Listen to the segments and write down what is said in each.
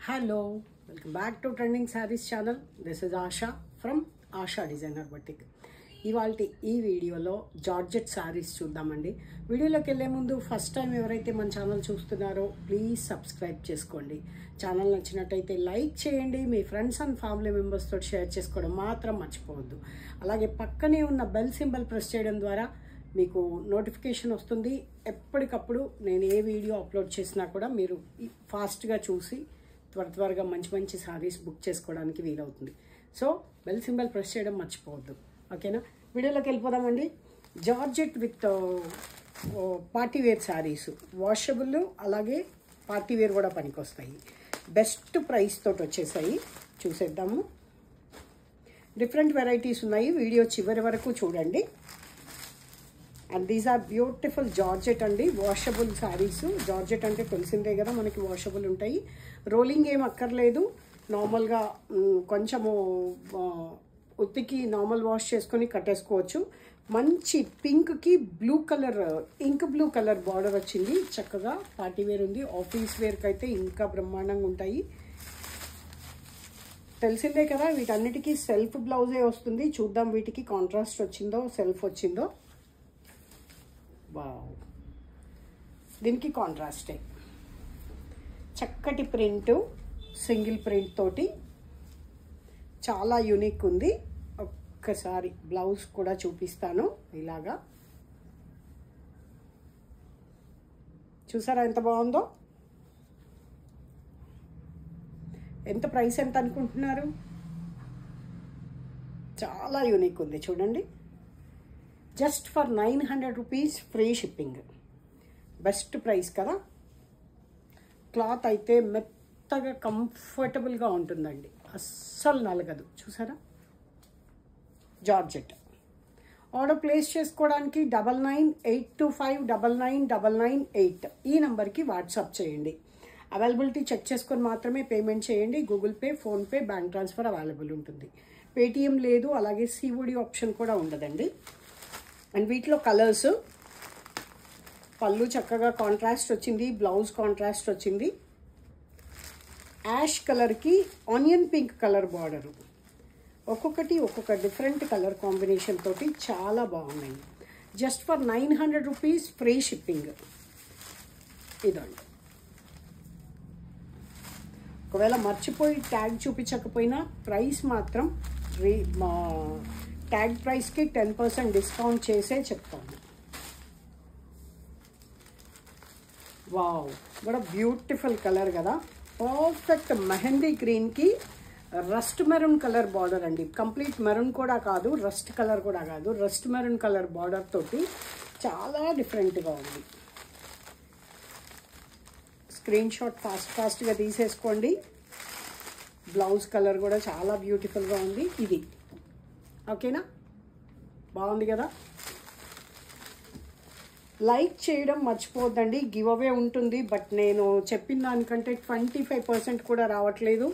Hello, welcome back to Trending Sarees channel. This is Asha from Asha Designer Boutique. ఇవాల్టి ఈ వీడియోలో georgette saris చూద్దామండి. వీడియోలోకి వెళ్ళే ముందు ఫస్ట్ టైం ఎవరైతే మన ఛానల్ చూస్తున్నారో ప్లీజ్ సబ్స్క్రైబ్ చేసుకోండి. ఛానల్ నచ్చినట్టయితే లైక్ చేయండి, మీ ఫ్రెండ్స్ అండ్ ఫ్యామిలీ మెంబర్స్ తోటి షేర్ చేసుకోవడం మాత్రం మర్చిపోవద్దు. అలాగే పక్కనే ఉన్న బెల్ సింబల్ ప్రెస్ చేయడం ద్వారా మీకు నోటిఫికేషన్ వస్తుంది. ఎప్పటికప్పుడు నేను ఏ వీడియో అప్లోడ్ చేసినా కూడా మీరు ఫాస్ట్గా చూసి త్వరగా మంచి సారీస్ బుక్ చేసుకోవడానికి వీలవుతుంది. సో బెల్ సింబల్ ప్రెస్ చేయడం మర్చిపోవద్దు. ఓకేనా, వీడియోలోకి వెళ్ళిపోదామండి. Georgette with partywear saris, washable అలాగే పార్టీవేర్ కూడా పనికొస్తాయి. బెస్ట్ ప్రైస్ తోటి వచ్చేసాయి, చూసేద్దాము. డిఫరెంట్ వెరైటీస్ ఉన్నాయి, వీడియో చివరి వరకు చూడండి. And these are beautiful georgette అండి, వాషబుల్ శారీస్. జార్జెట్ అంటే తెలిసిందే కదా మనకి, వాషబుల్ ఉంటాయి. రోలింగ్ ఏం అక్కర్లేదు, నార్మల్గా కొంచెము ఉత్తికి నార్మల్ వాష్ చేసుకొని కట్టేసుకోవచ్చు. మంచి పింక్కి blue colour, ink blue colour border వచ్చింది. చక్కగా పార్టీ వేర్ ఉంది, ఆఫీస్ వేర్కి అయితే ఇంకా బ్రహ్మాండంగా ఉంటాయి. తెలిసిందే కదా, వీటన్నిటికీ సెల్ఫ్ బ్లౌజే వస్తుంది. చూద్దాం వీటికి కాంట్రాస్ట్ వచ్చిందో సెల్ఫ్ వచ్చిందో. వావ్, దీనికి కాంట్రాస్టే. చక్కటి ప్రింట్, సింగిల్ ప్రింట్ తోటి చాలా యూనిక్ ఉంది. ఒక్కసారి బ్లౌజ్ కూడా చూపిస్తాను. ఇలాగా చూసారా ఎంత బాగుందో. ఎంత ప్రైస్ ఎంత అనుకుంటున్నారు? చాలా యూనిక్ ఉంది చూడండి. Just for 900 rupees, free shipping. Best price కదా. క్లాత్ అయితే మెత్తగా కంఫర్టబుల్గా ఉంటుందండి, అస్సలు నలగదు. చూసారా, జార్జెట్. ఆర్డర్ ప్లేస్ చేసుకోవడానికి 9982599998 ఈ నెంబర్కి వాట్సాప్ చేయండి. అవైలబిలిటీ చెక్ చేసుకొని మాత్రమే పేమెంట్ చేయండి. Google pay, PhonePe, bank transfer available ఉంటుంది. పేటిఎం లేదు, అలాగే సిఓడి ఆప్షన్ కూడా ఉండదండి. అండ్ వీటిలో కలర్స్, పళ్ళు చక్కగా కాంట్రాస్ట్ వచ్చింది, బ్లౌజ్ కాంట్రాస్ట్ వచ్చింది. యాష్ కలర్కి ఆనియన్ పింక్ కలర్ బార్డరు, ఒక్కొక్కటి ఒక్కొక్క డిఫరెంట్ కలర్ కాంబినేషన్ తోటి చాలా బాగున్నాయి. Just for 900 rupees, free shipping. ఇదండి. ఒకవేళ మర్చిపోయి ట్యాగ్ చూపించకపోయినా ప్రైస్ మాత్రం ట్యాగ్ ప్రైస్కి 10% డిస్కౌంట్ చేసే చెప్తాను. వావ్, కూడా బ్యూటిఫుల్ కలర్ కదా. పర్ఫెక్ట్ మెహందీ గ్రీన్కి రస్ట్ మెరూన్ కలర్ బార్డర్ అండి. కంప్లీట్ మెరూన్ కూడా కాదు, రస్ట్ కలర్ కూడా కాదు, రస్ట్ మెరూన్ కలర్ బార్డర్ తోటి చాలా డిఫరెంట్గా ఉంది. స్క్రీన్ షాట్ ఫాస్ట్గా తీసేసుకోండి. బ్లౌజ్ కలర్ కూడా చాలా బ్యూటిఫుల్గా ఉంది. ఇది ఓకేనా, బాగుంది కదా. లైక్ చేయడం మర్చిపోద్దండి. గివ్ అవే ఉంటుంది, బట్ నేను చెప్పిన దానికంటే 25% కూడా రావట్లేదు.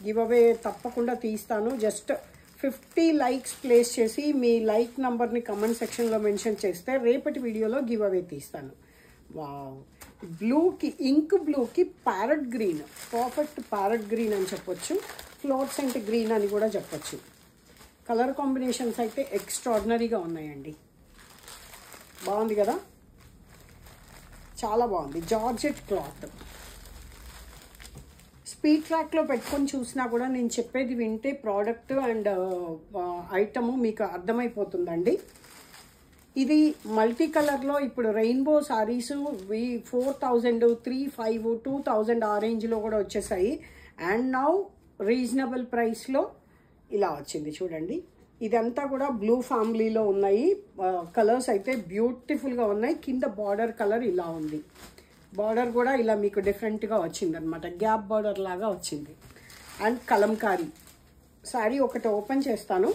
గివ్ అవే తప్పకుండా తీస్తాను. జస్ట్ 50 లైక్స్ ప్లేస్ చేసి మీ లైక్ నంబర్ని కమెంట్ సెక్షన్లో మెన్షన్ చేస్తే రేపటి వీడియోలో గివ్ అవే తీస్తాను. వావ్, బ్లూకి, ఇంక్ బ్లూకి parrot green, perfect parrot green అని చెప్పొచ్చు, ఫ్లోర్సెంట్ గ్రీన్ అని కూడా చెప్పొచ్చు. కలర్ కాంబినేషన్స్ అయితే ఎక్స్ట్రాడినరీగా ఉన్నాయండి. బాగుంది కదా, చాలా బాగుంది. Georgette cloth. స్పీడ్ ట్రాక్లో పెట్టుకొని చూసినా కూడా నేను చెప్పేది వింటే ప్రోడక్ట్ అండ్ ఐటము మీకు అర్థమైపోతుందండి. ఇది మల్టీ కలర్లో ఇప్పుడు రెయిన్బో సారీస్ 4000, 3500, 2000 ఆ రేంజ్లో కూడా వచ్చేసాయి. అండ్ నౌ రీజనబుల్ ప్రైస్లో ఇలా వచ్చింది చూడండి. ఇదంతా కూడా బ్లూ ఫ్యామిలీలో ఉన్నాయి. కలర్స్ అయితే బ్యూటిఫుల్గా ఉన్నాయి. కింద బార్డర్ కలర్ ఇలా ఉంది. బార్డర్ కూడా ఇలా మీకు డిఫరెంట్గా వచ్చింది అనమాట, గ్యాప్ బార్డర్ లాగా వచ్చింది. అండ్ కలంకారీ శారీ ఒకటి ఓపెన్ చేస్తాను.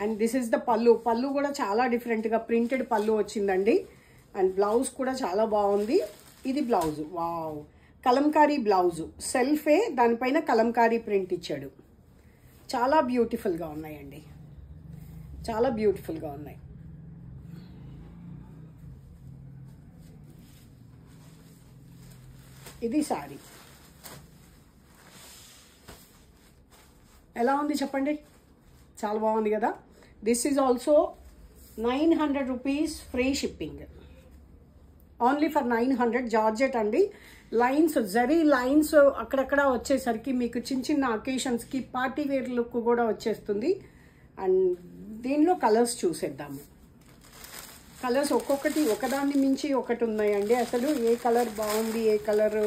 అండ్ దిస్ ఇస్ ద పళ్ళు. పళ్ళు కూడా చాలా డిఫరెంట్గా ప్రింటెడ్ పళ్ళు వచ్చిందండి. అండ్ బ్లౌజ్ కూడా చాలా బాగుంది. ఇది బ్లౌజ్. వావ్, కలంకారీ బ్లౌజు, సెల్ఫే, దానిపైన కలంకారీ ప్రింట్ ఇచ్చాడు. చాలా బ్యూటిఫుల్గా ఉన్నాయండి, చాలా బ్యూటిఫుల్గా ఉన్నాయి. ఇది శారీ ఎలా ఉంది చెప్పండి, చాలా బాగుంది కదా. This is also 900 rupees free shipping, only for 900. Georgette అండి. లైన్స్ జరీ లైన్స్ అక్కడక్కడ వచ్చేసరికి మీకు చిన్న చిన్న అకేషన్స్కి పార్టీ వేర్ లుక్ కూడా వచ్చేస్తుంది. అండ్ దీనిలో కలర్స్ చూసేద్దాము. కలర్స్ ఒక్కొక్కటి ఒకదాన్ని మించి ఒకటి ఉన్నాయండి. అసలు ఏ కలర్ బాగుంది, ఏ కలర్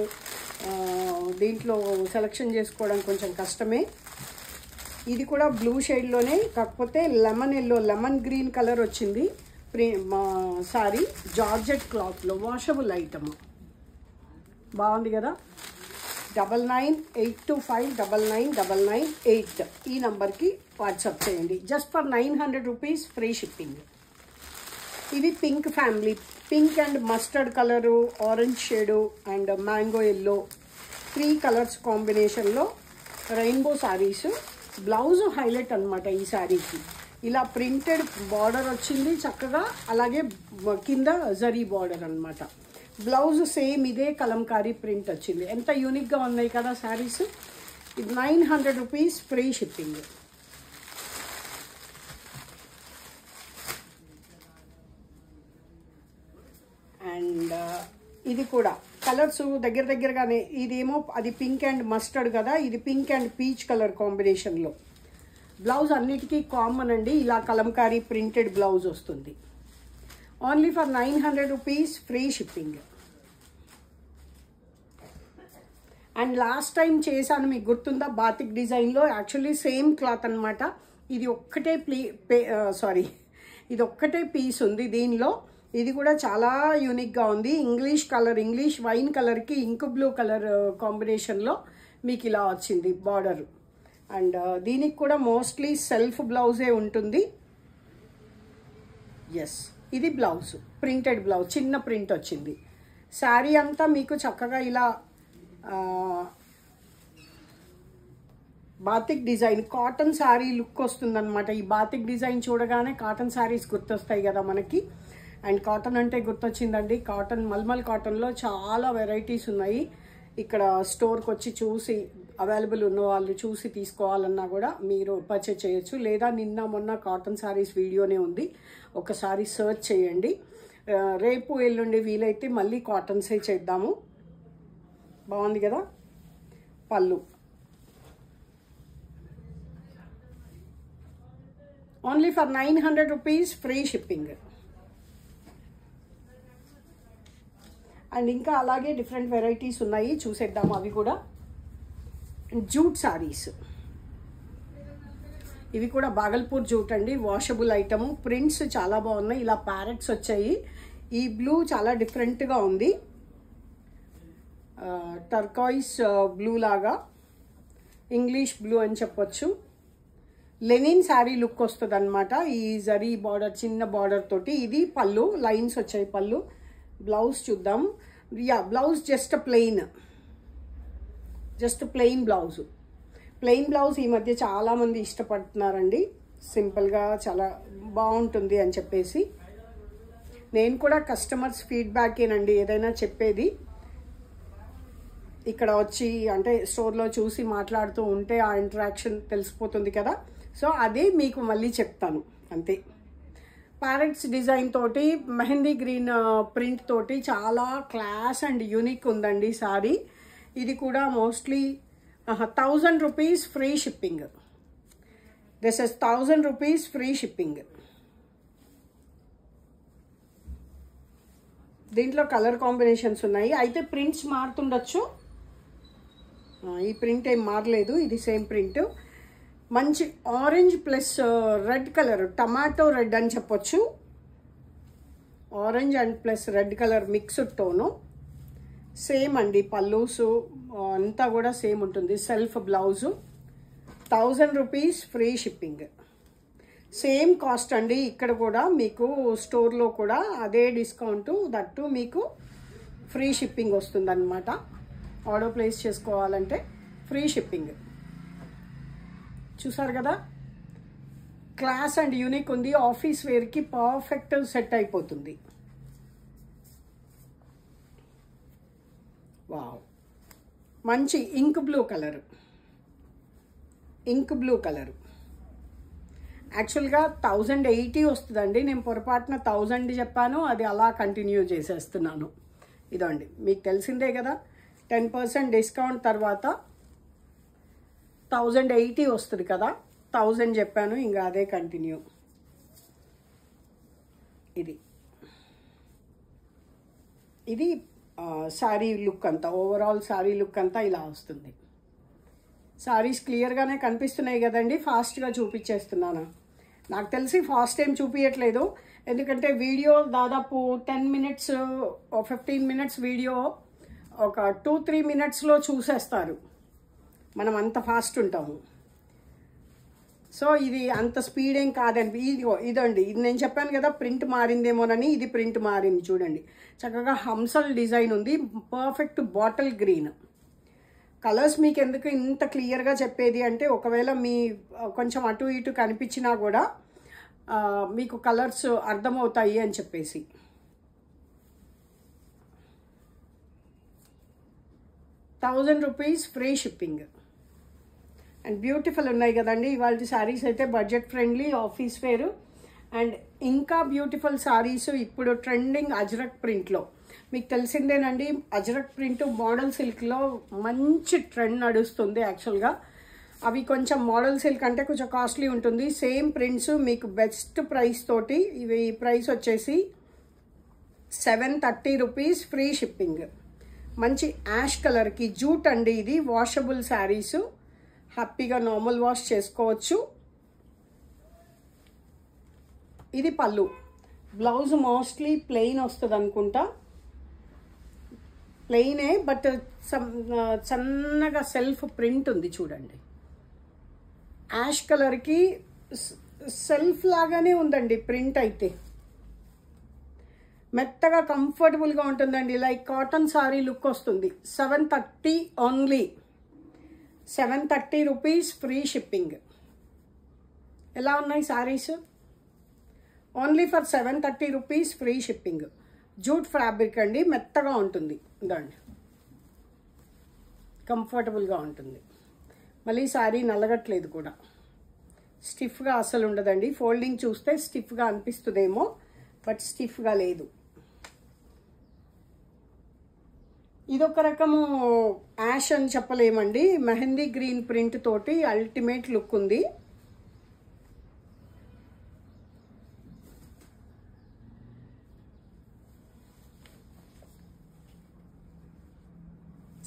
దీంట్లో సెలెక్షన్ చేసుకోవడం కొంచెం కష్టమే. ఇది కూడా బ్లూ షేడ్లోనే, కాకపోతే lemon yellow, lemon green colour వచ్చింది. సారీ జార్జెట్ క్లాత్లో వాషబుల్ ఐటమ్, బాగుంది కదా. 9982599998 ఈ నంబర్కి వాట్సాప్ చేయండి. Just for 900 rupees free shipping. ఇవి pink family, pink and mustard colour, orange shade and mango yellow, 3 colours కాంబినేషన్లో రెయిన్బో శారీస్. బ్లౌజ్ హైలైట్ అనమాట ఈ శారీకి. ఇలా ప్రింటెడ్ బార్డర్ వచ్చింది చక్కగా, అలాగే కింద జరీ బార్డర్ అనమాట. బ్లౌజ్ సేమ్ ఇదే కలంకారీ ప్రింట్ వచ్చింది. ఎంత యూనిక్గా ఉన్నాయి కదా శారీస్. ఇది 900 రూపీస్ ఫ్రీ షిప్పింగ్. అండ్ ఇది కూడా కలర్స్ దగ్గర దగ్గరగానే, ఇదేమో అది పింక్ అండ్ మస్టర్డ్ కదా, ఇది పింక్ అండ్ పీచ్ కలర్ కాంబినేషన్లో. బ్లౌజ్ అన్నిటికీ కామన్ అండి, ఇలా కలంకారీ ప్రింటెడ్ బ్లౌజ్ వస్తుంది. Only for 900 rupees free shipping. And last time చేశాను, మీకు గుర్తుందా, బాతిక్ డిజైన్లో. యాక్చువల్లీ సేమ్ క్లాత్ అనమాట. ఇది ఒక్కటే ఇది ఒక్కటే పీస్ ఉంది దీనిలో. ఇది కూడా చాలా యూనిక్గా ఉంది. ఇంగ్లీష్ కలర్, ఇంగ్లీష్ వైన్ కలర్కి ఇంక్ బ్లూ కలర్ కాంబినేషన్లో మీకు ఇలా వచ్చింది బార్డర్. అండ్ దీనికి కూడా మోస్ట్లీ సెల్ఫ్ బ్లౌజే ఉంటుంది. ఎస్, ఇది బ్లౌజ్, ప్రింటెడ్ బ్లౌజ్, చిన్న ప్రింట్ వచ్చింది. శారీ అంతా మీకు చక్కగా ఇలా batik design, cotton sari look వస్తుందన్నమాట. ఈ బాతిక్ డిజైన్ చూడగానే కాటన్ శారీస్ గుర్తొస్తాయి కదా మనకి. అండ్ కాటన్ అంటే గుర్తొచ్చిందండి, కాటన్, మల్మల్ కాటన్లో చాలా వెరైటీస్ ఉన్నాయి. ఇక్కడ స్టోర్కి వచ్చి చూసి, అవైలబుల్ ఉన్న వాళ్ళు చూసి తీసుకోవాలన్నా కూడా మీరు పర్చేజ్ చేయొచ్చు. లేదా నిన్న మొన్న కాటన్ శారీస్ వీడియోనే ఉంది, ఒకసారి సర్చ్ చేయండి. రేపు ఎల్లుండి వీలైతే మళ్ళీ కాటన్సే చేద్దాము. బాగుంది కదా. పళ్ళు only for 900 rupees free shipping. And ఇంకా అలాగే డిఫరెంట్ వెరైటీస్ ఉన్నాయి, చూసేద్దాము అవి కూడా. జూట్ శారీస్, ఇవి కూడా బాగల్పూర్ జూట్ అండి, వాషబుల్ ఐటము. ప్రింట్స్ చాలా బాగున్నాయి, ఇలా ప్యారెట్స్ వచ్చాయి. ఈ బ్లూ చాలా డిఫరెంట్గా ఉంది, టర్కాయిస్ బ్లూ లాగా, ఇంగ్లీష్ బ్లూ అని చెప్పొచ్చు. లెనిన్ శారీ లుక్ వస్తుంది అనమాట. ఈ జరీ బార్డర్, చిన్న బార్డర్ తోటి. ఇది పళ్ళు, లైన్స్ వచ్చాయి పళ్ళు. బ్లౌజ్ చూద్దాం. Yeah, blouse just plain blouse. Plain blouse ఈ మధ్య చాలామంది ఇష్టపడుతున్నారండి, సింపుల్గా చాలా బాగుంటుంది అని చెప్పేసి. నేను కూడా కస్టమర్స్ ఫీడ్బ్యాకేనండి ఏదైనా చెప్పేది. ఇక్కడ వచ్చి అంటే స్టోర్లో చూసి మాట్లాడుతూ ఉంటే ఆ ఇంటరాక్షన్ తెలిసిపోతుంది కదా. సో అదే మీకు మళ్ళీ చెప్తాను అంతే. ప్యారెట్స్ డిజైన్ తోటి, మెహందీ గ్రీన్ ప్రింట్ తోటి చాలా క్లాస్ అండ్ యూనిక్ ఉందండి సారీ. ఇది కూడా mostly 1000 rupees free shipping. This is 1000 rupees free shipping. దీంట్లో కలర్ కాంబినేషన్స్ ఉన్నాయి, అయితే ప్రింట్స్ మారుతుండొచ్చు. ఈ ప్రింట్ ఏం మారలేదు, ఇది సేమ్ ప్రింట్. మంచి orange plus red colour, tomato red అని చెప్పొచ్చు. Orange and plus red colour mixed tone. Same అండి, పల్లూసు అంతా కూడా సేమ్ ఉంటుంది. Self blouse. 1000 rupees free shipping. Same cost అండి ఇక్కడ కూడా మీకు. స్టోర్లో కూడా అదే డిస్కౌంట్, దట్టు మీకు ఫ్రీ షిప్పింగ్ వస్తుందన్నమాట. ఆర్డర్ ప్లేస్ చేసుకోవాలంటే ఫ్రీ షిప్పింగ్. చూసారు కదా, క్లాస్ అండ్ యూనిక్ ఉంది. ఆఫీస్ వేర్కి పర్ఫెక్ట్ సెట్ అయిపోతుంది. వావ్, మంచి ink blue colour, ink blue colour. యాక్చువల్గా 1080 వస్తుందండి, నేను పొరపాటున 1000 చెప్పాను, అది అలా కంటిన్యూ చేసేస్తున్నాను. ఇదండి, మీకు తెలిసిందే కదా, 10% డిస్కౌంట్ తర్వాత 1080 వస్తుంది కదా, 1000 చెప్పాను, ఇంకా అదే కంటిన్యూ. ఇది శారీ లుక్ అంతా, ఓవరాల్ శారీ లుక్ అంతా ఇలా వస్తుంది. శారీస్ క్లియర్గానే కనిపిస్తున్నాయి కదండి, ఫాస్ట్గా చూపించేస్తున్నాను. నాకు తెలిసి ఫాస్ట్ టైం చూపించట్లేదు, ఎందుకంటే వీడియో దాదాపు 10 minutes 15 minutes వీడియో ఒక 2-3 minutesలో చూసేస్తారు, మనం అంత ఫాస్ట్ ఉంటాము. సో ఇది అంత స్పీడ్ ఏం కాదండి. ఇదండి, ఇది నేను చెప్పాను కదా ప్రింట్ మారిందేమోనని, ఇది ప్రింట్ మారింది చూడండి. చక్కగా హంసల్ డిజైన్ ఉంది, పర్ఫెక్ట్ బాటిల్ గ్రీన్. కలర్స్ మీకు ఎందుకు ఇంత క్లియర్గా చెప్పేది అంటే, ఒకవేళ మీ కొంచెం అటు ఇటు కనిపించినా కూడా మీకు కలర్స్ అర్థమవుతాయి అని చెప్పేసి. ₹1000 ఫ్రీ షిప్పింగ్. అండ్ బ్యూటిఫుల్ ఉన్నాయి కదండి ఇవాళ శారీస్ అయితే, బడ్జెట్ ఫ్రెండ్లీ, ఆఫీస్ వేరు. అండ్ ఇంకా బ్యూటిఫుల్ శారీస్ ఇప్పుడు ట్రెండింగ్ అజ్రక్ ప్రింట్లో. మీకు తెలిసిందేనండి, అజ్రక్ ప్రింట్ మోడల్ సిల్క్లో మంచి ట్రెండ్ నడుస్తుంది. యాక్చువల్గా అవి కొంచెం మోడల్ సిల్క్ అంటే కొంచెం కాస్ట్లీ ఉంటుంది. సేమ్ ప్రింట్స్ మీకు బెస్ట్ ప్రైస్ తోటి, ఇవి ప్రైస్ వచ్చేసి ₹730 ఫ్రీ షిప్పింగ్. మంచి యాష్ కలర్కి జూట్ అండి, ఇది వాషబుల్ శారీస్, హ్యాపీగా నార్మల్ వాష్ చేసుకోవచ్చు. ఇది పళ్ళు. బ్లౌజ్ మోస్ట్లీ ప్లెయిన్ వస్తుంది అనుకుంటా, ప్లెయినే, బట్ సన్నగా సెల్ఫ్ ప్రింట్ ఉంది చూడండి. యాష్ కలర్కి సెల్ఫ్ లాగానే ఉందండి ప్రింట్ అయితే, మెత్తగా కంఫర్టబుల్గా ఉంటుందండి, లైక్ కాటన్ సారీ లుక్ వస్తుంది. 730 ఓన్లీ, ₹730 ఫ్రీ షిప్పింగ్. ఎలా ఉన్నాయి saris? Only for ₹730 free shipping. Jute fabric అండి, మెత్తగా ఉంటుంది, ఇదండి, కంఫర్టబుల్గా ఉంటుంది. మళ్ళీ శారీ నలగట్లేదు కూడా, స్టిఫ్గా అసలు ఉండదండి. ఫోల్డింగ్ చూస్తే స్టిఫ్గా అనిపిస్తుందేమో, బట్ స్టిఫ్గా లేదు. ఇదొక రకము యాష్ అని చెప్పలేమండి, మెహందీ గ్రీన్ ప్రింట్ తోటి అల్టిమేట్ లుక్ ఉంది.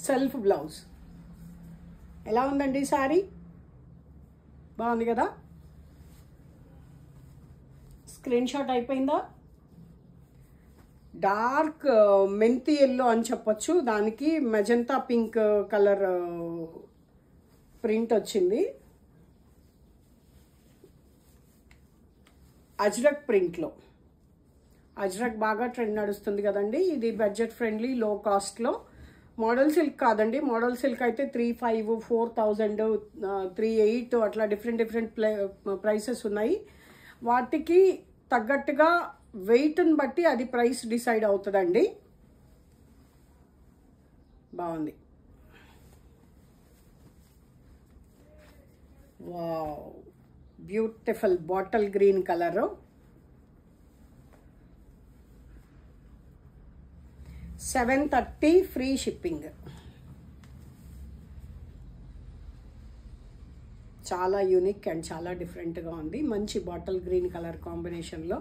Self blouse. ఎలా ఉందండి సారీ? బాగుంది కదా? స్క్రీన్ షాట్ అయిపోయిందా? డార్క్ మెంతి ఎల్లో అని చెప్పొచ్చు, దానికి మెజంతా పింక్ కలర్ ప్రింట్ వచ్చింది. అజ్రక్ ప్రింట్లో, అజ్రక్ బాగా ట్రెండ్ నడుస్తుంది కదండి. ఇది బడ్జెట్ ఫ్రెండ్లీ, లో కాస్ట్లో. మోడల్ సిల్క్ కాదండి, మోడల్ సిల్క్ అయితే 3,500, 4,000, 3,800 అట్లా డిఫరెంట్ ప్రైసెస్ ఉన్నాయి. వాటికి తగ్గట్టుగా వెయిట్ని బట్టి అది ప్రైస్ డిసైడ్ అవుతుందండి. బాగుంది. Wow, beautiful bottle green colour. $730 free shipping. చాలా యూనిక్ అండ్ చాలా డిఫరెంట్గా ఉంది. మంచి బాటిల్ గ్రీన్ కలర్ కాంబినేషన్లో.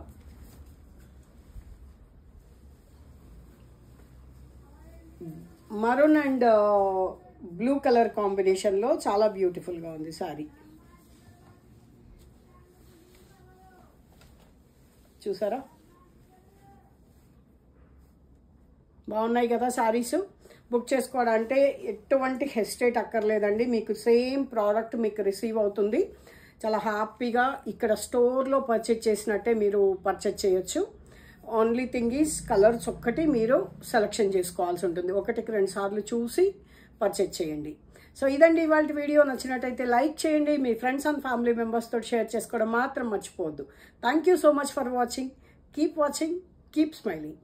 మరూన్ అండ్ బ్లూ కలర్ కాంబినేషన్లో చాలా బ్యూటిఫుల్గా ఉంది సారీ. చూసారా, బాగున్నాయి కదా సారీస్. బుక్ చేసుకోవడానికి ఎటువంటి హెసిటేట్ అక్కర్లేదండి, మీకు సేమ్ ప్రోడక్ట్ మీకు రిసీవ్ అవుతుంది. చాలా హ్యాపీగా ఇక్కడ స్టోర్లో పర్చేజ్ చేసినట్టే మీరు పర్చేజ్ చేయొచ్చు. ఓన్లీ థింగ్ ఈజ్ కలర్స్ ఒక్కటి మీరు సెలెక్షన్ చేసుకోవాల్సి ఉంటుంది. 1-2 సార్లు చూసి పర్చేజ్ చేయండి. సో ఇదండి ఇవాళ వీడియో. నచ్చినట్టయితే లైక్ చేయండి, మీ ఫ్రెండ్స్ అండ్ ఫ్యామిలీ మెంబర్స్ తోటి షేర్ చేసుకోవడం మాత్రం మర్చిపోవద్దు. Thank you so much for watching. Keep watching, keep smiling.